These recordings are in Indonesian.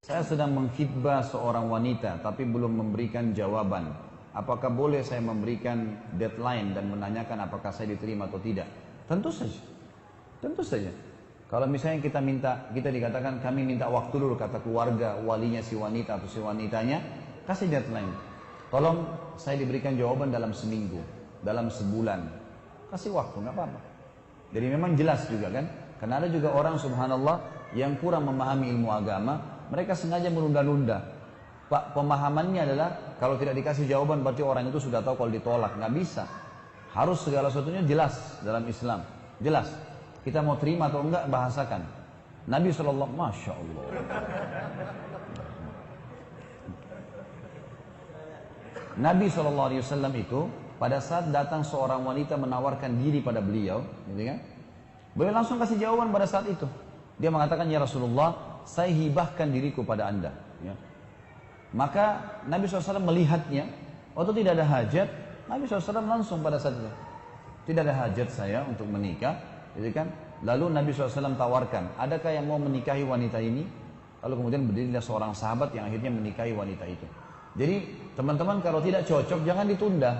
Saya sedang mengkhidbah seorang wanita tapi belum memberikan jawaban. Apakah boleh saya memberikan deadline dan menanyakan apakah saya diterima atau tidak? Tentu saja. Tentu saja. Kalau misalnya kita dikatakan kami minta waktu dulu, kata keluarga, walinya si wanita atau si wanitanya, kasih deadline. Tolong saya diberikan jawaban dalam seminggu, dalam sebulan. Kasih waktu, nggak apa-apa. Jadi memang jelas juga kan? Karena ada juga orang subhanallah yang kurang memahami ilmu agama, mereka sengaja menunda-nunda. Pak, pemahamannya adalah kalau tidak dikasih jawaban berarti orang itu sudah tahu kalau ditolak. Nggak bisa. Harus segala sesuatunya jelas dalam Islam. Jelas. Kita mau terima atau enggak, bahasakan. Nabi SAW, Masya Allah. Nabi SAW itu pada saat datang seorang wanita menawarkan diri pada beliau, gitu kan? Beliau langsung kasih jawaban pada saat itu. Dia mengatakan, ya Rasulullah, saya hibahkan diriku pada anda. Ya. Maka Nabi SAW melihatnya, waktu tidak ada hajat, Nabi SAW langsung pada saat itu, tidak ada hajat saya untuk menikah, gitu kan? Lalu Nabi SAW tawarkan, adakah yang mau menikahi wanita ini? Lalu kemudian berdirilah seorang sahabat yang akhirnya menikahi wanita itu. Jadi teman-teman kalau tidak cocok jangan ditunda.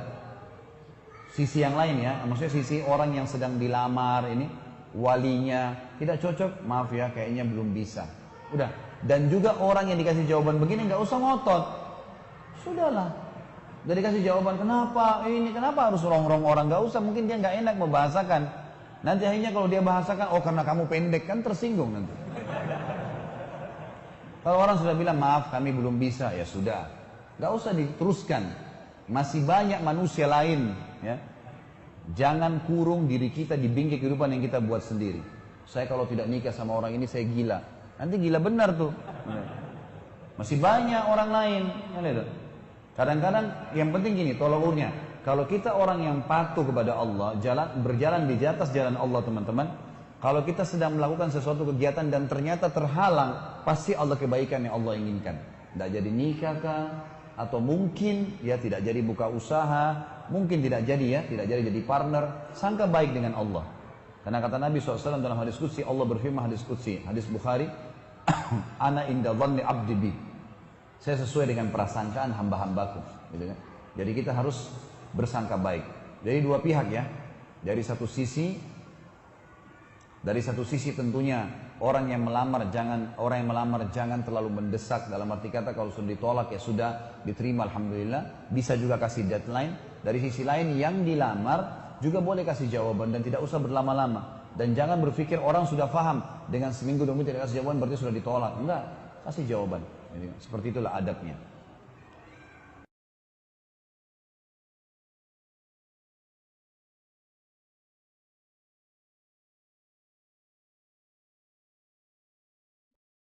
Sisi yang lain ya, maksudnya sisi orang yang sedang dilamar ini, walinya tidak cocok, maaf ya kayaknya belum bisa. Udah. Dan juga orang yang dikasih jawaban begini nggak usah ngotot. Sudahlah. Udah dikasih jawaban kenapa ini, kenapa harus rongrong orang, nggak usah, mungkin dia nggak enak membahasakan. Nanti akhirnya kalau dia bahasakan, oh karena kamu pendek, kan tersinggung nanti. Kalau orang sudah bilang maaf kami belum bisa, ya sudah, nggak usah diteruskan. Masih banyak manusia lain, ya. Jangan kurung diri kita di bingkai kehidupan yang kita buat sendiri. Saya kalau tidak nikah sama orang ini saya gila. Nanti gila benar tuh. Masih banyak orang lain. Kadang-kadang yang penting gini, tolong ukurnya. Kalau kita orang yang patuh kepada Allah, berjalan di atas jalan Allah teman-teman. Kalau kita sedang melakukan sesuatu kegiatan dan ternyata terhalang, pasti Allah kebaikan yang Allah inginkan. Tidak jadi nikah kah? Atau mungkin ya tidak jadi buka usaha, mungkin tidak jadi jadi partner, sangka baik dengan Allah. Karena kata Nabi SAW dalam hadis qudsi, Allah berfirman hadis qudsi, hadis Bukhari, ana inda dhanni abdi bi. Saya sesuai dengan prasangkaan hamba-hambaku, gitu kan? Jadi kita harus bersangka baik. Jadi dua pihak ya. Dari satu sisi tentunya orang yang melamar jangan terlalu mendesak, dalam arti kata kalau sudah ditolak ya sudah diterima alhamdulillah, bisa juga kasih deadline. Dari sisi lain yang dilamar juga boleh kasih jawaban dan tidak usah berlama-lama, dan jangan berpikir orang sudah paham dengan seminggu dua minggu tidak kasih jawaban berarti sudah ditolak. Enggak, kasih jawaban. Jadi, seperti itulah adabnya.